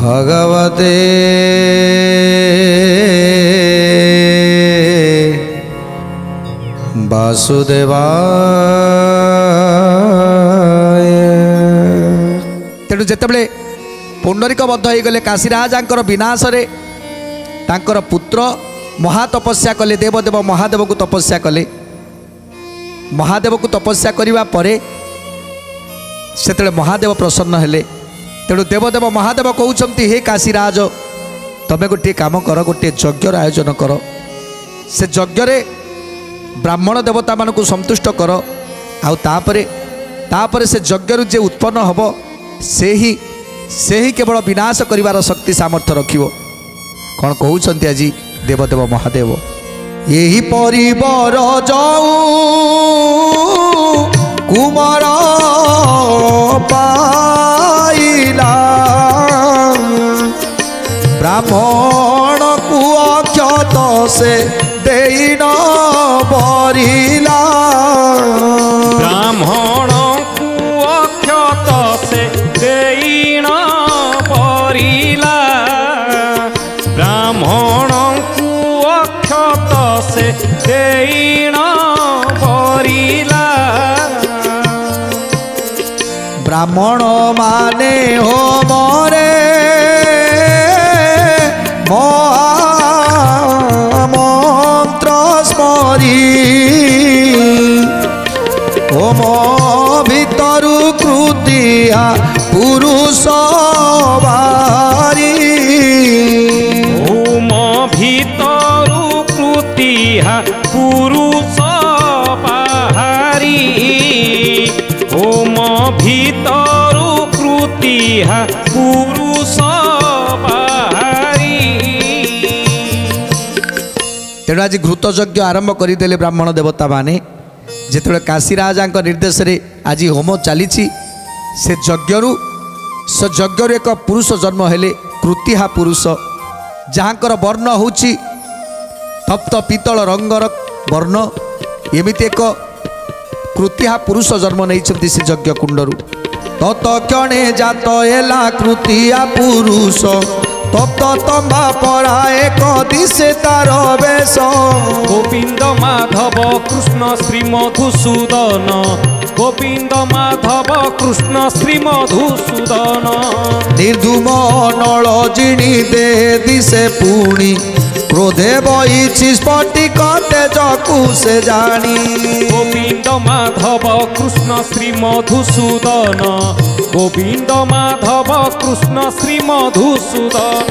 भगवते वासुदेवाय। तेणु जितेबले पुंडरीक बद्ध हो गले काशीराजांकर विनाश रे तांकर पुत्र महातपस्या कले। देवदेव महादेव को तपस्या कले। महादेव को तपस्या करने पर से महादेव प्रसन्न हेले। तेणु देवदेव महादेव कहते हे काशीराज तमें गोटे काम कर, गोटे यज्ञर आयोजन कर। से यज्ञ ब्राह्मण देवता मान को संतुष्ट कर। तापर से यज्ञ जे उत्पन्न हम से ही केवल विनाश करिवार शक्ति सामर्थ्य रखिवो। कौन कहते आज देवदेव महादेव यही परिवार जाऊ कुमार पाइला ब्राह्मण को अक्षत से देन बरिला। ब्राह्मण को अक्षत से देन बरिला। ब्राह्मण को अक्षत से देन बरिला। ब्राह्मण माने हो मोरे मंत्र स्मरी ओम भितरु कृतिया पुरुष बारी। ओम भितरु कृतिया पुरुष बारी। ओम भितरु कृतिया पुरुष बारी। तेणु आज घृत यज्ञ आरंभ करदे ब्राह्मण देवता माने। जिते काशीराजा निर्देश रे आज होम चली से यज्ञ एक पुरुष जन्म हेले कृतिहा पुरुष जहाँकर वर्ण होची तप्त पीतल रंगर वर्ण। एमिति एक कृतिहा पुरुष जन्म नहीं से यज्ञ कुंडरू। तत क्षणे जात एला कृतिहा पुरुष तप्त तंबा परा एक दिशे तार बेश। गोविंद माधव कृष्ण श्री मधुसूदन। गोविंद माधव कृष्ण श्री मधुसूदन। निर्धूम नल जिणी दे दिशे पुणी क्रोधे बही स्फटिक तेजकु से जानी। गोविंद माधव कृष्ण श्री मधुसूदन। गोविंद माधव कृष्ण श्री मधुसूदन।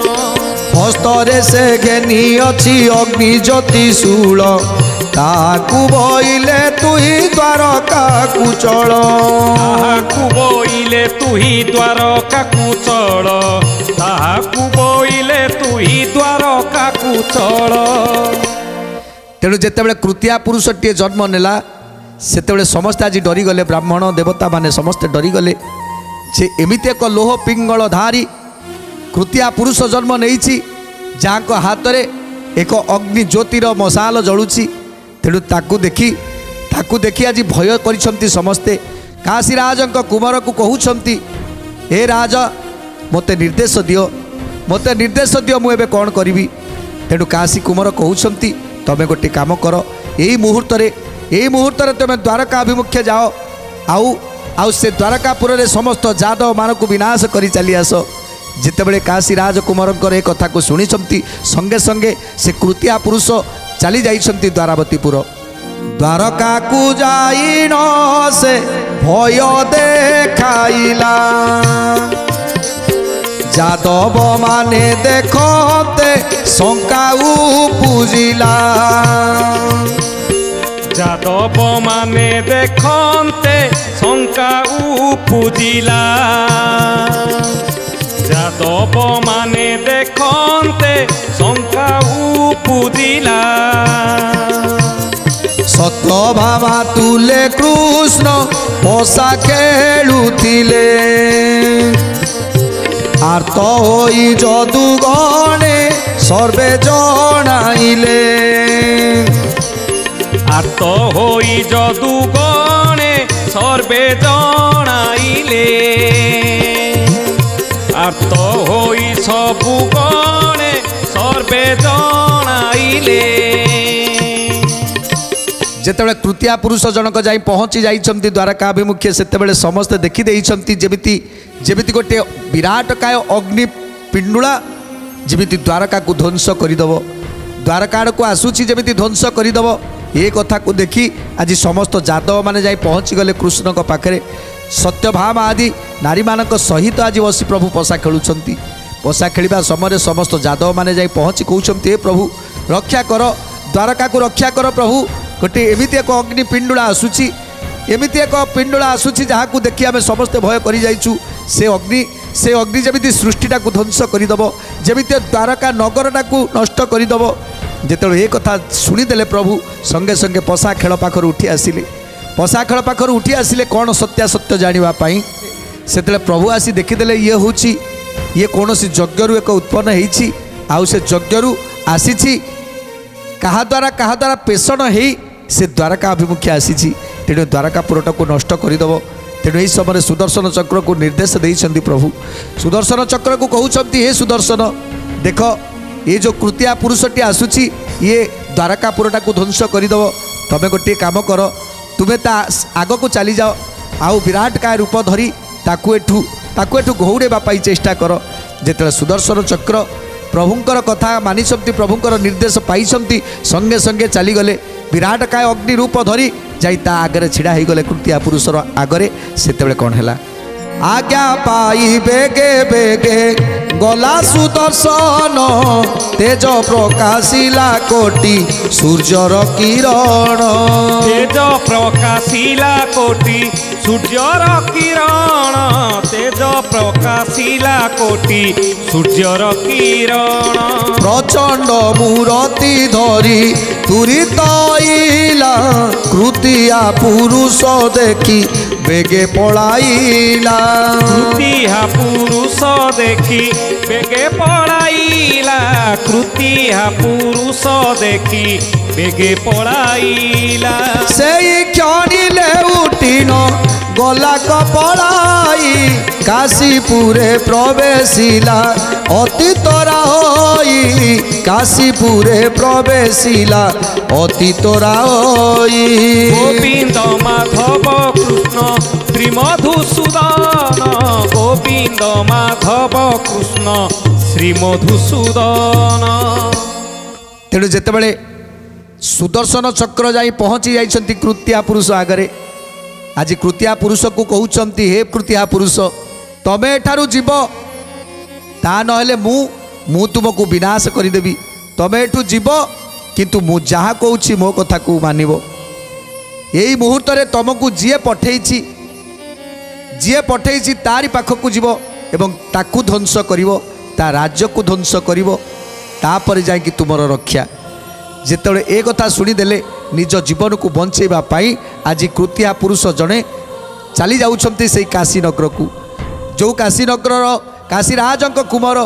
हस्तरे से घेनी अच्छी अग्नि ज्योति शूल ताकू बोइले तुही द्वारका कुचल। ताहाकू बोइले तुही द्वारका कुचल। ताहाकू बोइले तुही द्वारका कुचल। तेणु जितेबाला कृतिया पुरुष टे जन्म नेला सेतेबाला समस्ते आज डरीगले। ब्राह्मण देवता माने समस्ते डरीगले जे एमिति एक लोह पिंगल धारी कृतिया पुरुष जन्म नहीं जहाँ हाथ में एक अग्नि ज्योतिर मशाल जलुची। तेणु ताकू देखी आज भय करिसंती समस्ते। काशीराज कुमार को कहउछंती हे राजा मते निर्देश दियो मुझे कौन करी। तेणु काशी कुमार कहउछंती तमें गोटे काम कर यही मुहूर्त तुम द्वारका अभिमुखे जाओ आउ से द्वारकापुर रे समस्त जादव मान को विनाश करी चली आस। जितेबले काशीराज कुमार कथा को शुणी संगे संगे से कृतिया पुरुष चली जाइछंती द्वारावतीपुर। द्वारका को जाइन से भय देखाइला जादव माने देखते शंका पूजिला। जादव माने देखते शंका पूजिला। जादव माने देखते शंका पूजिला। सत्यभामा तुले कृष्ण पोषा खेलुथिले आर्त होई जदुगणे सर्वे जणाइले। आर्त होई जदुगणे सर्वे जणाइले। आर्त होई सबु गणे सर्वे जणाइले जेतेबेले तृतीया पुरुष जनक जाई पहुँची जाइछंती द्वारकाभिमुखे सेतेबेले समस्ते देखि देइछंती जेमिति गोटे विराट काय अग्नि पिंडुला जेमिति द्वारका को ध्वंस करदेव द्वारका को आसूची जेमिति ध्वंस करदेव ये कथा को देखी आज समस्त जादव माने जाई पहुँची गले कृष्ण को पाखरे सत्यभामा आदि नारी मानक सहित आज बसी प्रभु पशा खेलुछंती पशा खेलिबा समय समस्त जादव माने जाई पहुँची कहउछंती हे प्रभु रक्षा कर द्वारका को रक्षा कर प्रभु गोटे एमिति एक अग्नि पिंडुला आसूची एमिति एक पिंडुला आसूची जहाँ को देखी आम समस्ते भय कर जाइछु से अग्नि जमिति सृष्टिटा को ध्वंस करदेव जमिति द्वारका नगरटा को नष्ट करदेव जेतेबेले ये कथा शुणीदेले प्रभु संगे संगे पशा खेल पाखर उठी आसिले पशा खेल पाखर उठी आसिले कौन सत्यासत्य जानापी से प्रभु आसी देखीदेले ये हूँ ये कौन यज्ञ एक उत्पन्न होती आउ से यज्ञ आसी कहा द्वारा पेषण हो से द्वारका अभिमुखे आसी तेणु द्वारकापुरटा को नष्ट करदेव तेणु यही समय सुदर्शन चक्र को निर्देश देइछंती प्रभु सुदर्शन चक्र को कहउछंती हे सुदर्शन देख ये जो कृत्या पुरुषटी आसूची ये द्वारकापुरटा को ध्वंस करदेव तमें गोटे काम कर तुम्हें ता आग को चली जाओ आउ विराट काय रूप धरी ताकू एठू घौड़ेवाई चेष्टा कर जेतेबेले सुदर्शन चक्र प्रभुंकर कथा मानी प्रभुंकर निर्देश पाई संगे संगे चलीगले विराट काय अग्नि रूप धरी जाई ता आगरे छिड़ा हो गले कृत्या पुरुषर आगरे सेतेबेले कौन है आज्ञा पाई बेगे बेगे गला सुदर्शन तेज प्रकाशिला कोटि सूर्यर किरण तेज प्रकाशिला कोटि सूर्यर किरण तेज प्रकाशिला कोटि सूर्यर किरण प्रचंड मूर्ति धरी तुरित आइला कृतिया पुरुष देखी बेगे पलाइला कृतिहा पुरुष देखी बेगे पलाइला कृतिहा पुरुष देखी बेगे पलाइला सेई क्षणिले उठिन गला कपड़ाई काशीपुरे प्रवेशिला अति तोरा होई काशीपुरे प्रवेशिला अति तोरा होई गोविंद माधव कृष्ण श्री मधुसूदन गोविंद माधव कृष्ण श्री मधुसूदन तेणु जेतेबेले सुदर्शन चक्र जाई पहुँची जाइछंती कृत्या पुरुष आगरे आज कृत्या पुरुष को कहउछंती हे कृत्या पुरुष तमे एठारु जीव ता नहले मु तुमको विनाश करदेवी तमे एठू जीव किंतु मु जहाँ कहूँ मो कथा को मानिब यही मुहूर्त रे तुमको जी पठेइछि तारी पाखक जीव एवं ताकू ध्वंस करिवो ता राज्य को ध्वंस करिवो तापर जाई तुमर रक्षा जेतेबेले ए कथा शुणीदेले निज जीवन को बंचेबा पाई आज कृत्या पुरुष जड़े चली जाउछंती से काशीनगर को जो काशीनगर काशीराजक कुमार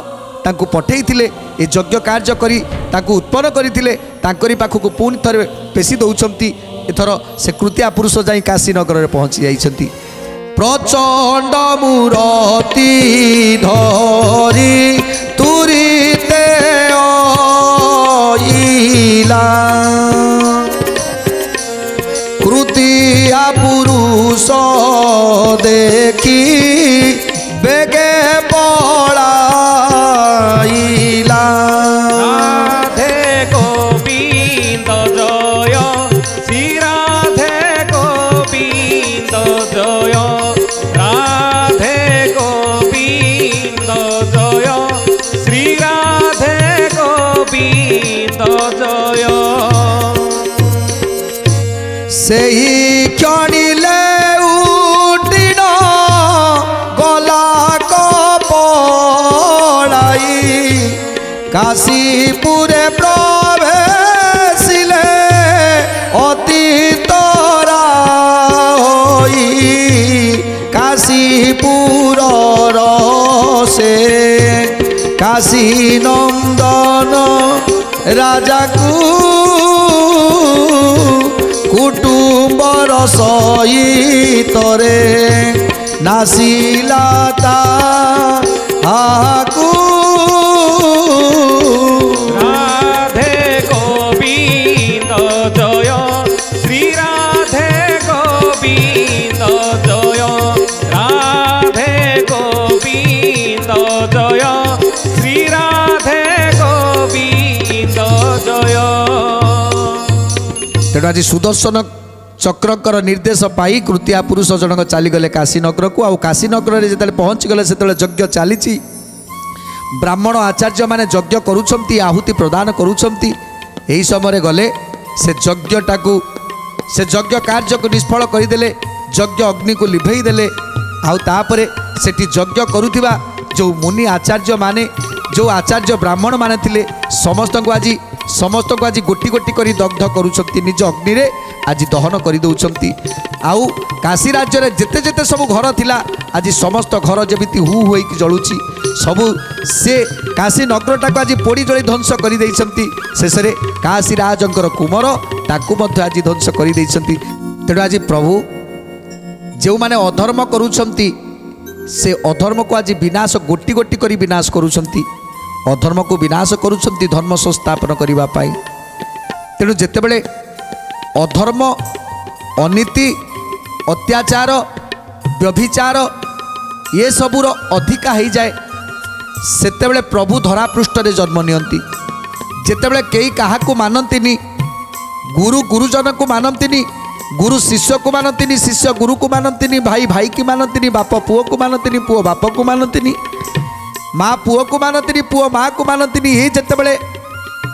तांको पठेइथिले ए यज्ञ कार्य करी तांको उत्पन्न करिथिले तांकरी पाखक पुणी थरे पेशी दउछंती एथर से कृत्या पुरुष जाई काशीनगर रे पहुँची जाइछंती प्रचंड मूर्ति धरी तुरिते आइला कृत्या पुरुष देखी बेगे पलाइला राधे गोविंद जय श्री राधे गोविंद जय राधे गोविंद जय श्री राधे गोविंद जय सेही क्षणिले उठिन गला कपड़ाई काशीपुरे प्रवेशिले अति तोरा होई काशीपुर से काशी नंदन राजा को कुटुंबर सहित रे नासिला ता ଆକୁ রাধে গোবিন্দ জয় শ্রী রাধে গোবিন্দ জয় রাধে গোবিন্দ জয় শ্রী রাধে গোবিন্দ জয়। तेणु आज सुदर्शन चक्रकर निर्देश पाई कृतिया पुरुष जनक चलीगले काशीनगर को आउ काशीनगर में जो पहुँचीगले से यज्ञ चली ब्राह्मण आचार्य माने यज्ञ करुछंती आहुति प्रदान करुछंती एही समय गले से यज्ञ कार्य को निष्फल करदेले यज्ञ अग्नि को लिभेई देले आउ तापरे सेठी यज्ञ करुथिबा जो मुनि आचार्य माने जो आचार्य ब्राह्मण माने थिले समस्त को आज गोटी गोटी करी दग्ध करुछंती निज अग्नि रे आज दहन कर दौरान आउ काशी राज्य रे जेते जेते सब घर थिला आज समस्त घर जमिति हु होइक जलुची सबु से काशी नगरटा को आज पोड़ी जली ध्वंस कर शेष में काशी राजंकर कुमर ताकू मध्य आज ध्वंस कर तेणु आज प्रभु जो माने अधर्म करुछंती से अधर्म को आज विनाश गोटी गोटी करी विनाश करुछंती अधर्म को विनाश करुछंती धर्म संस्थापन करने पाई। तेणु जेतेबेले अधर्म अनीति अत्याचार व्यभिचार ये सबूर अधिका हो जाए सेतेबेले प्रभु धरापृष्ठ रे जन्म नियंती जेतेबेले केही काहाकू मानंतिनी गुरु गुरुजन को मानंतिनी गुरु शिष्य को मानंतिनी शिष्य गुरु को मानंतिनी भाई भाई की मानंतिनी बाप पुओ को मानंतिनी पुओ बाप को मानंतिनी माँ पुओ को मानंतिनी पुओ माँ को मानंतिनी ये जेतेबेले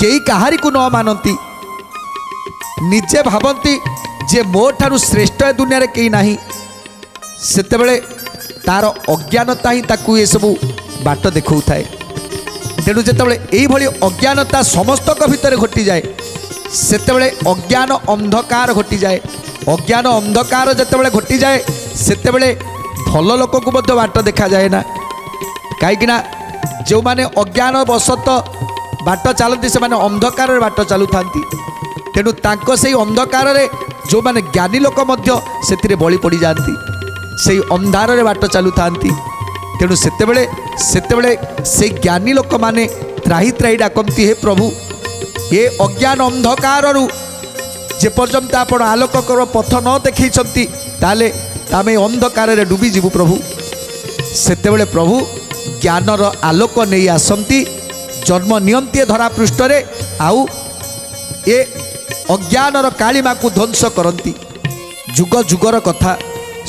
केही काहारी को न मानंती निजे भावंती जे मो ठारू श्रेष्ठ ए दुनिया रे केही नाही सेतेबेले तार अज्ञानता ही ताकू ये सब बाट देखौ थाए। तेणु जेतेबेले एही भली अज्ञानता समस्त भितर घटी जाए सेतेबेले अज्ञान अंधकार घटी जाए अज्ञान अंधकार जेतेबेले घटी जाए सेतेबेले भल लोक को मध्य बाट देखा जाए ना कहीं जो माने अज्ञान वशत बाट चलती से माने अंधकार बाट चलु थांती तेणु तांको से अंधकार रे जो माने ज्ञानी लोक मध्य सेतिरे बलि पड़ी जाती से अंधार रे बाट चलु थांती। तेणु सेतेबेले से ज्ञानी लोक माने त्राही त्राही डाकती हे प्रभु ये अज्ञान अंधकार जे पर्यंत आपण आलोकर पथ न देखी ताले आम अंधकार रे डूबी जीवु प्रभु सेतेबेले प्रभु ज्ञानर आलोक नहीं आसती जन्म नियंती धरा पृष्ठ रे आउ ये अज्ञानर कालीमा को ध्वंस करती जुग जुगर कथा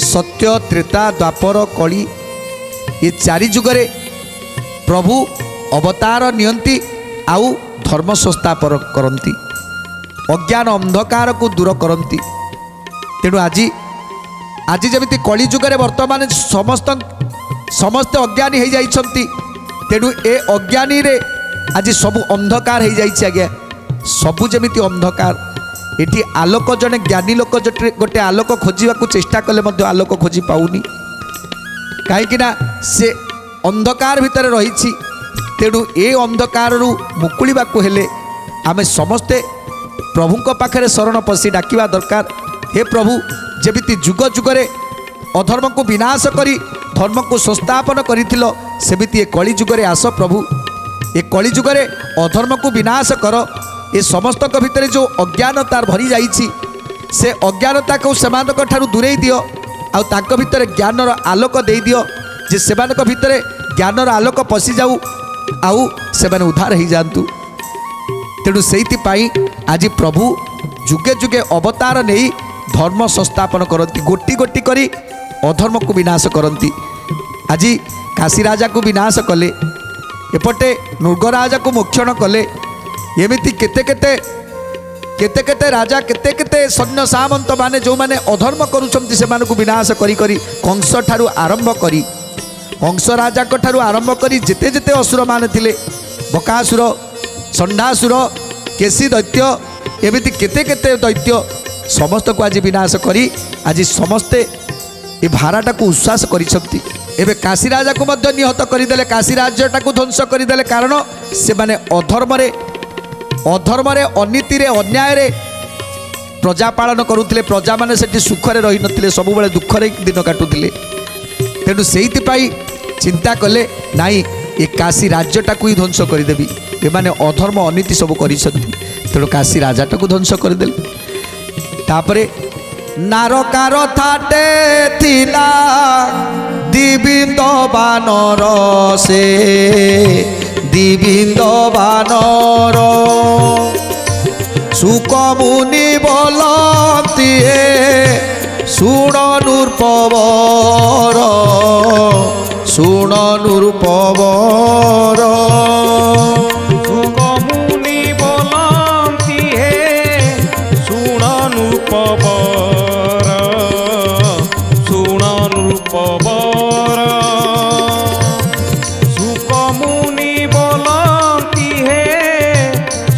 सत्य त्रेता द्वापर कली ये चारि जुगरे प्रभु अवतार नियंती आउ धर्म संस्थापन करती अज्ञान अंधकार को दूर करती। तेणु आज जमी कली जुगरे वर्तमान समस्त अज्ञानी हो जाइछंती तेणु ए अज्ञानी रे आज सब अंधकार हो जाइछि आज्ञा सबु जमिति अंधकार एटी आलोक जने ज्ञानी लोक गोटे आलोक खोजा चेष्टा कले मध्य आलोक खोजी पाउनी कहीं से अंधकार भितर रही तेणु ए अंधकार मुकुलिबा को हेले आमे समस्ते प्रभुंक पाखरे शरण पशि डाकिबा दरकार हे प्रभु जेमिति जुग जुगरे अधर्म को विनाश करी धर्म को संस्थापन करिथिलो सेमिति ए कली जुगरे आस प्रभु ए कली जुगरे अधर्म को विनाश कर ए समस्त भितर जो अज्ञानता भरी जाइछि से अज्ञानता को सेमानक ठारू दूरेई दियो आउ तांक भितर ज्ञानर आलोक दे दियो जे सेमानक भितर ज्ञानर आलोक पशि जाऊ आउ सेमाने उद्धार हो जातु। तेणु सेइति पाई आज प्रभु जुगे जुगे अवतार नहीं धर्म संस्थापन करती गोटी गोटी करी अधर्म को विनाश करती आज काशी राजा को विनाश कले एपटे नृग राजा को मोक्षण कले एमिति केते केते केते केते राजा केते केते सैन्य सामंत माने जो माने अधर्म करुछंती सेमान को विनाश करी करी कंस ठारू आरंभ करी कंस राजा को ठारू आरंभ करी जेते जेते असुर माने थिले बकासुर षंडासुर केसी दैत्य एमिति केते केते दैत्य समस्त को आज विनाश करी आज समस्ते ये भाराटा को उश्वास करिसंती एबे काशी राजा को मध्य निहत करदेले काशी राज्यटा को ध्वंस करदेले कारण से माने अधर्म रे अनीति रे अन्याय रे प्रजा पालन करुथिले प्रजा माने सेठी सुख रे रही नथिले सब बेले दुख रे दिन काटुथिले। तेणु सेइति पाई ଚିନ୍ତା କଲେ ନାଇଁ ଏ କାଶୀ ରାଜ୍ୟଟାକୁ ହିଁ ଧ୍ୱଂସ କରିଦେବି, ଏମାନେ ଅଧର୍ମ ଅନୀତି ସବୁ କରିଛନ୍ତି। ତେଣୁ କାଶୀ ରାଜାଟାକୁ ଧ୍ୱଂସ କରିଦେଲେ। ତାପରେ ନାରକାର ଥାଟେ ଥିଲା ଦିବିନ୍ଦ ବାନର, ସେ ଦିବିନ୍ଦ ବାନର ସୁକମୁନି ବୋଲନ୍ତି ଶୁଣ ନୃପବର, ଶୁଣ ନୃପବର ସୁକମୁନି ବୋଲନ୍ତି ଶୁଣ ନୃପବର, ଶୁଣ ନୃପବର ସୁକମୁନି ବୋଲନ୍ତି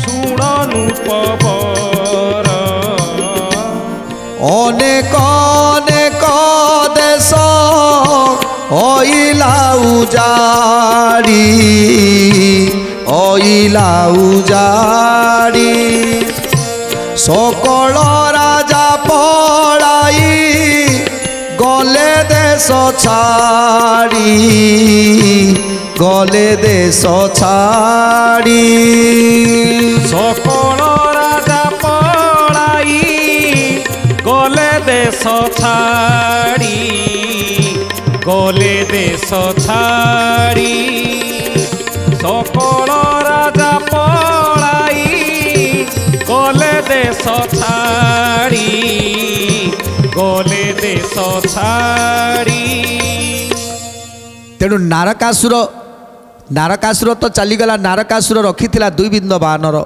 ଶୁଣ ନୃପବର। ଅନେକ ଅନେକ ଦେଶ ଅଇଲା ଉଜାଡ଼ି, ଅଇଲା ଉଜାଡ଼ି সকল রাজা পড়াই গলে দেশ ছাড়ি, গলে দেশ ছাড়ি সকল রাজা পড়াই গলে দেশ ছাড়ি, গলে দেশ ছাড়ি সকল রাজা পড়াই গলে দেশ ছাড়ি, গলে দেশ ছাড়ি। তেণু নারকাসুর, নারকাসুর তো চালিগলা। নারকাসুর রখিলা দুই বিন্দ বানর,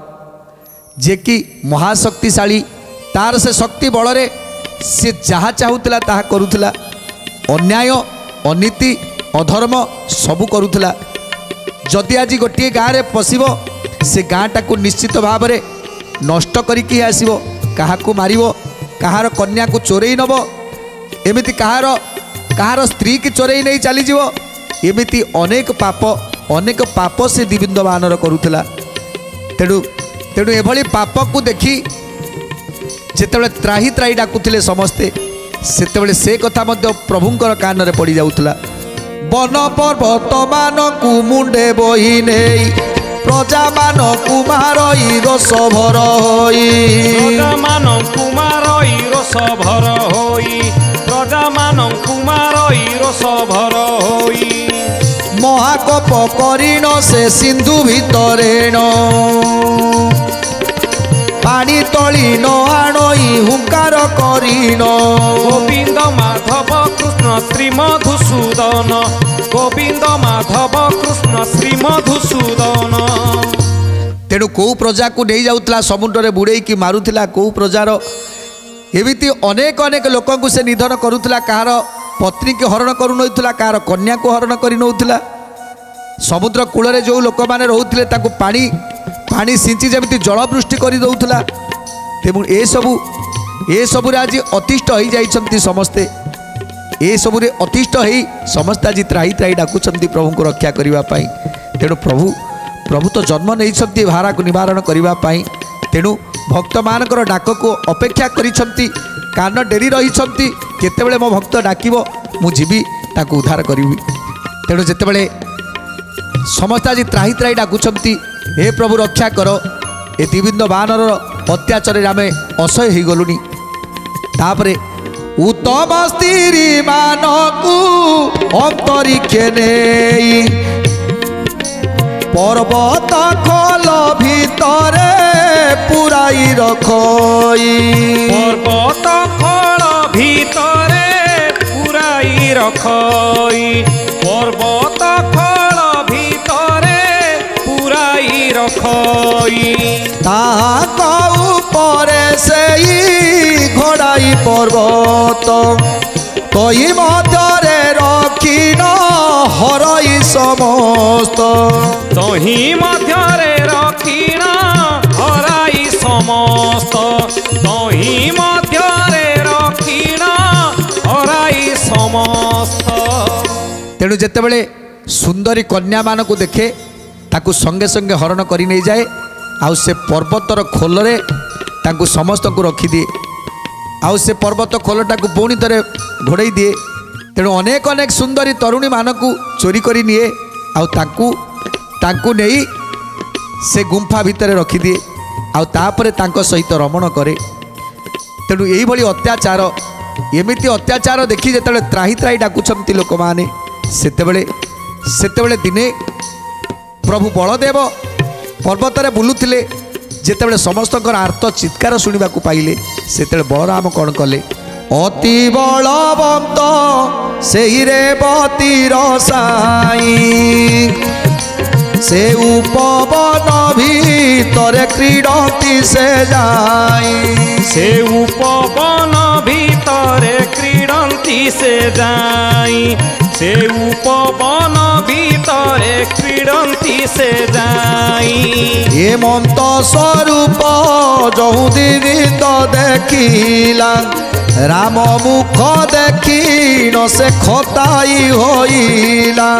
যে কি মহাশক্তিশালী। তার সে শক্তি বলরে সে যাহা চাহুলা তাহা করুলা, अन्याय अनीति अधर्म सबू करुला। जदि आज गोटे गाँव में पशिब से गाँटा को निश्चित भाव में नष्ट करिकी आसिबो, काहाकू मारिबो, काहार कन्या को चोरई नब, एमिति काहार स्त्री की चोरई नहीं चली जीवो, एमिति अनेक पाप से दिबिंद बानर करुला। तेणु तेणु एभली पाप को देखी जेतेबेले त्राही त्राही डाकुथिले समस्ते, सेतेबेले से कथा मध्य प्रभुंकर कान रे पड़ी जाउथला। वन पर्वत मान कु मुंडे बोही नेई प्रजा मान कुमार रस भर होई, प्रजा मान कुमार रस भर होई, प्रजा मान कुमार रस भर होई। महाकोप करिण से सिंधु भितरेण पानी तली न आणई हुंकार करिण। गोविंद माधव कृष्ण श्री मधुसूदन, गोविंद माधव कृष्ण श्री मधुसूदन। तेणु कौ प्रजा को नहीं जाऊला समुद्र में बुड़े कि मारुला, कौ प्रजार एमिति अनेक अनेक लोक से निधन करुला, कहार पत्नी की हरण करुला, कहार कन्या को हरण कर नौला। समुद्र कूल जो लोक मैंने रोते पानी पानी सिंची जमी जलवृष्टि कर दौला। तेणु ए सबु आज अतिष्ठ हो जाइछंती समस्ते, ए सबुरे अतिष्ठ हो समस्ते आज त्राही त्राही डाकुछंती प्रभु को रक्षा करने। तेणु प्रभु तो जन्म नहीं भारा को निवारण करने। तेणु भक्त मानकर डाक को अपेक्षा करिछंती, कान डेरी रही केतेबेले मो भक्त डाकिबो मु जीवी ताको उद्धार करी। तेणु जेतेबेले समस्त आज त्राही त्राही डाकुछंती हे प्रभु रक्षा करो, ए दिबिंद बानर अत्याचार आम असह्य हो गलुनी। तापरे उत्तम स्त्री मानकू अंतरिक्षे नेई पर्वत खोल भितरे पुराई रखई, पर्वत खोल भितरे पुराई रखई, पर्वत खोल भितरे पुराई रखई। ताहा उपरे सेई घोड़ाई पर्वत तई मध्यरे रखिन हरई समस्त, तही मध्यरे रखिन हराई समस्त, तही मध्यरे रखिन हराई समस्त। तेणु जेतेबेले सुंदरी कन्या मान को देखे ताकू संगे संगे हरण करी नहीं जाए, आउ से पर्वतर खोलरे ताकू समस्त को रखी दिए, आउ से पर्वत खोलटा को पुणी थे घोड़े दिए। तेणु अनेक अनेक सुंदरी तरुणी मानकू चोरी करी निए आउ तांकू नहीं से गुंफा भितर रखिदिए आउ तापरे तांको सहित रमण करे। तेणु यही भली अत्याचार एमिति अत्याचार देखी जिते त्राही त्राही डाकुछंती लोक माने सेतेबेले दिने प्रभु बलदेव पर्वत बुलुथिले जेतेबेले समस्तकर आर्त चित्कार शुणा पाइले सेतेबेले बलराम कौन कले अति बलवंत सेहि रेवतीर साई से उपवन भीतर क्रीडती से जाई से उपवन भीतर क्रीडती से जाई से उपवन भीतर क्रीडती से जाई हेमंत स्वरूप जहु दिविंद देखिला राम मुख देखी न से खताई होइला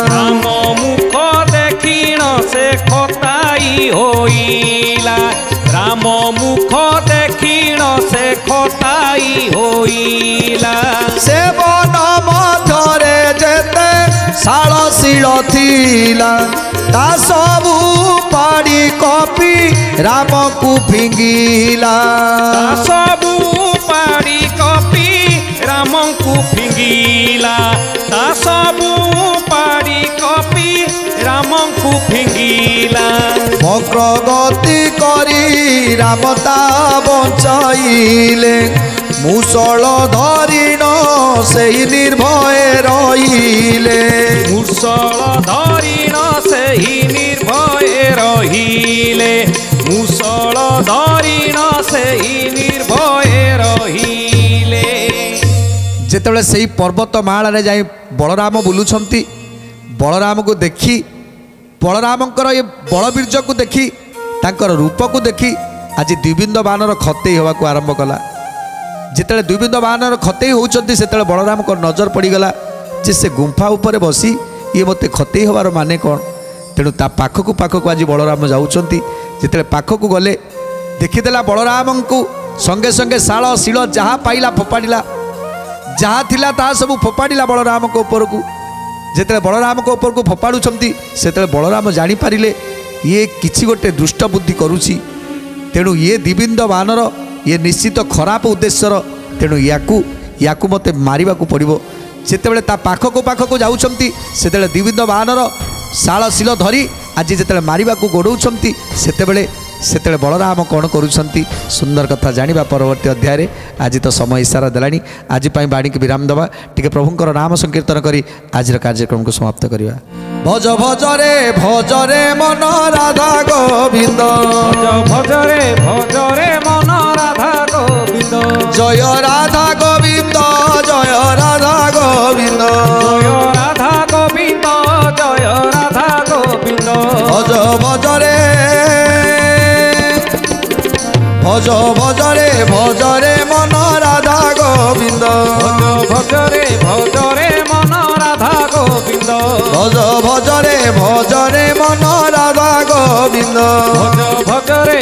राम मुख देखी न से खताई होइला राम मुख देखी न से खताई होइला से वन मध्यरे जेते शाल शिल थिला ता सबु पाड़ी कपि राम को फिंगिला ता सबु पाड़ी कपि राम को फिंगिला ता सबु पाड़ी कपि राम को फिंगिला वक्रगति करी राम ता बंचाइले मुसल धरिण से निर्भय रहिले मुसल धरिण से निर्भय रहिले मुसल धरिण से निर्भय रहिले। जेतेबेले सेही पर्वत माळा जाई बलराम बुलुछंती बलराम को देखी बलरामकर ये बलबीर्ज को देखी तांकर रूप को देखी आज द्विबिंद बानर खतेई होगा को आरंभ कला जिते द्विबिंद बानर खतेई होउछंती सेतेबेले बलराम को नजर पड़ीगला जे से गुंफा ऊपर बसी ये मते खतेई होवार माने कौन। तेणु ता पाखकू आज बलराम जाउछंती जिते पाखकू गले देखीदेला बलराम को संगे संगे शाल शिल जहाँ पाइला फोपाड़ा जहाँ थिला ता सब फोपाड़ा बलराम को ऊपर को जिते बलराम को ऊपर को फोपाड़ुंट से बलराम जानीपारे ये किसी गोटे दुष्ट बुद्धि करुच्ची तेणु ये द्विबिंद बानर ये निश्चित खराब उद्देश्यर तेणु याकू मते मारिबा को पड़िबो। जेतेबेले ता पाखकू जाउछंती सेतेबेले द्विबिंद बानर शाल शिल धरी आज जेतेबेले मारिबा को गोड़ौछंती सेतेबेले बलराम कौन करुछंती सुंदर कथा जानिबा परवर्ती अध्याय रे। आज तो समय इशारा देलानी आज पाई बाणी के विराम दबा टिके प्रभुंकर नाम संकीर्तन करी आज कार्यक्रम को समाप्त करिवा। भज भज रे मन राधा गोविंद भज रे मन राधा गोविंद जय राधा गोविंद जय राधा गोविंद जय राधा गोविंद जय राधा गोविंद भज भज रे मन राधा गोविंद भज रे मन राधा गोविंद भज मन राधा गोविंद भज रे